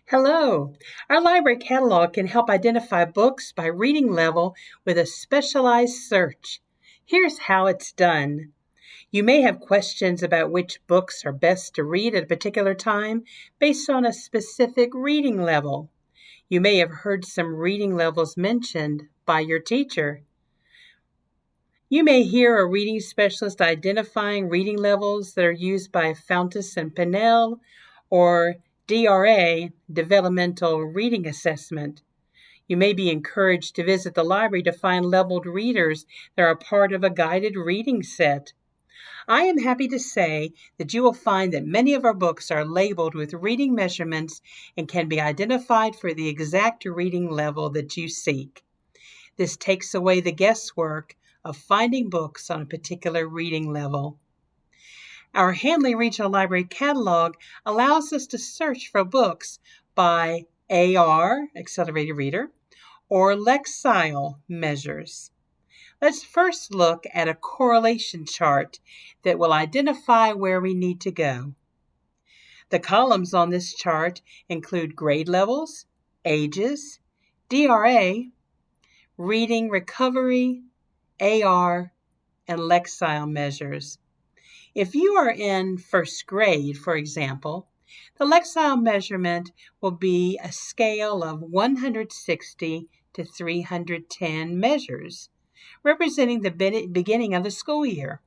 Hello! Our library catalog can help identify books by reading level with a specialized search. Here's how it's done. You may have questions about which books are best to read at a particular time based on a specific reading level. You may have heard some reading levels mentioned by your teacher. You may hear a reading specialist identifying reading levels that are used by Fountas and Pinnell or DRA, Developmental Reading Assessment. You may be encouraged to visit the library to find leveled readers that are part of a guided reading set. I am happy to say that you will find that many of our books are labeled with reading measurements and can be identified for the exact reading level that you seek. This takes away the guesswork of finding books on a particular reading level. Our Handley Regional Library catalog allows us to search for books by AR, Accelerated Reader, or Lexile measures. Let's first look at a correlation chart that will identify where we need to go. The columns on this chart include grade levels, ages, DRA, reading recovery, AR, and Lexile measures. If you are in first grade, for example, the Lexile measurement will be a scale of 160 to 310 measures, representing the beginning of the school year.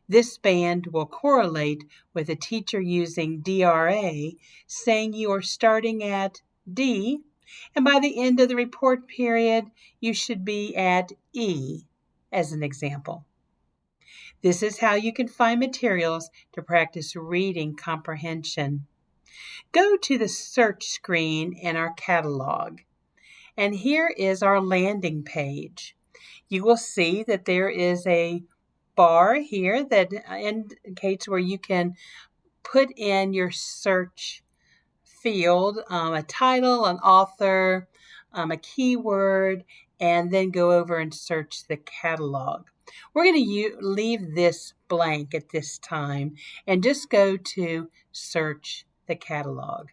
This band will correlate with a teacher using DRA, saying you are starting at D, and by the end of the report period, you should be at E, as an example. This is how you can find materials to practice reading comprehension. Go to the search screen in our catalog, and here is our landing page. You will see that there is a bar here that indicates where you can put in your search field, a title, an author, a keyword, and then go over and search the catalog. We're going to leave this blank at this time and just go to search the catalog.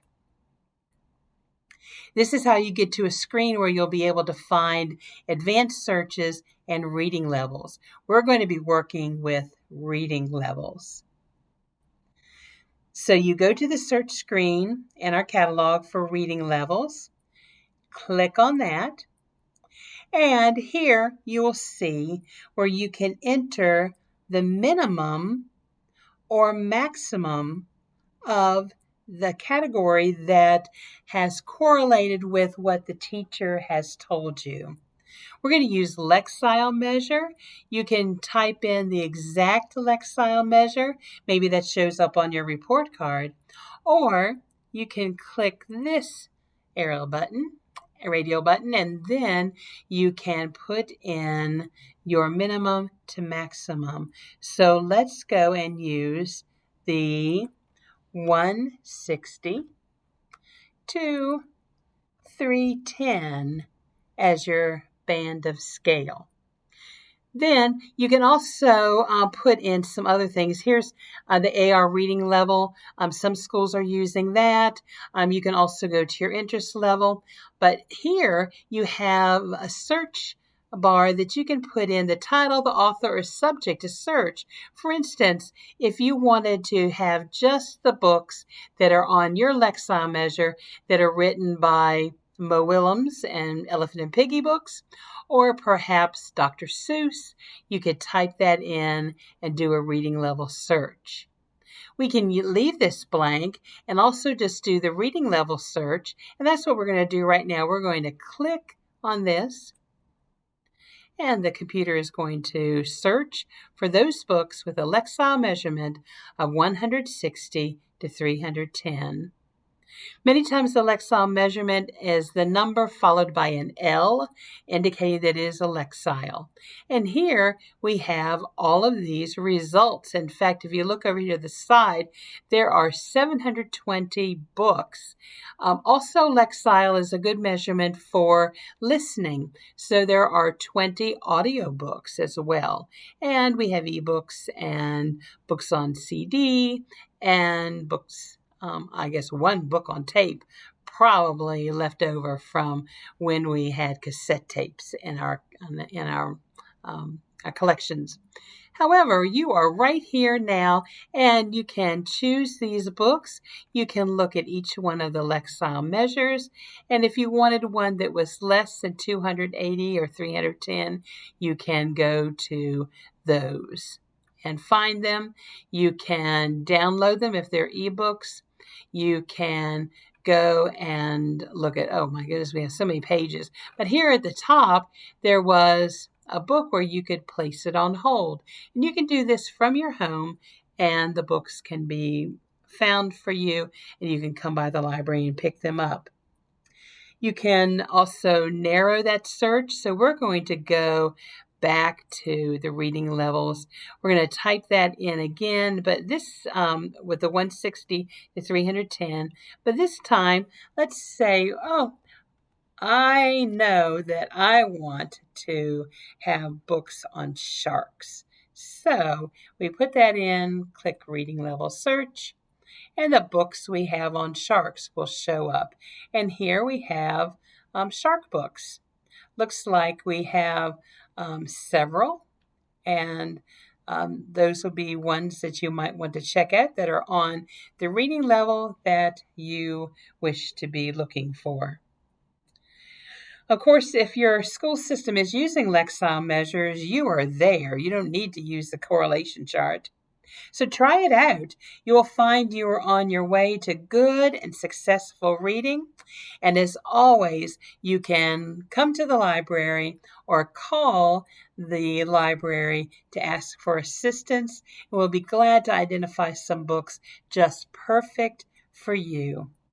This is how you get to a screen where you'll be able to find advanced searches and reading levels. We're going to be working with reading levels. So you go to the search screen in our catalog for reading levels. Click on that. And here you will see where you can enter the minimum or maximum of the category that has correlated with what the teacher has told you. We're going to use Lexile measure. You can type in the exact Lexile measure. Maybe that shows up on your report card. Or you can click this arrow button, radio button, and then you can put in your minimum to maximum. So let's go and use the 160 to 310 as your band of scale. Then you can also put in some other things. Here's the AR reading level. Some schools are using that. You can also go to your interest level. But here you have a search bar that you can put in the title, the author, or subject to search. For instance, if you wanted to have just the books that are on your Lexile measure that are written by Mo Willems and Elephant and Piggie books, or perhaps Dr. Seuss, you could type that in and do a reading level search. We can leave this blank and also just do the reading level search, and that's what we're going to do right now. We're going to click on this, and the computer is going to search for those books with a Lexile measurement of 160 to 310. Many times the Lexile measurement is the number followed by an L, indicating that it is a Lexile. And here we have all of these results. In fact, if you look over here to the side, there are 720 books. Also, Lexile is a good measurement for listening. So there are 20 audiobooks as well. And we have ebooks and books on CD and books one book on tape probably left over from when we had cassette tapes in our collections. However, you are right here now and you can choose these books. You can look at each one of the Lexile measures. And if you wanted one that was less than 280 or 310, you can go to those and find them. You can download them if they're ebooks. You can go and look at, oh my goodness, we have so many pages. But here at the top, there was a book where you could place it on hold. And you can do this from your home, and the books can be found for you, and you can come by the library and pick them up. You can also narrow that search. So we're going to go back to the reading levels. We're going to type that in again, but this with the 160 to 310. But this time, let's say, oh, I know that I want to have books on sharks. So we put that in, click reading level search, and the books we have on sharks will show up. And here we have shark books. Looks like we have several, and those will be ones that you might want to check out that are on the reading level that you wish to be looking for. Of course, if your school system is using Lexile measures, you are there. You don't need to use the correlation chart. So try it out. You will find you are on your way to good and successful reading. And as always, you can come to the library or call the library to ask for assistance. And we'll be glad to identify some books just perfect for you.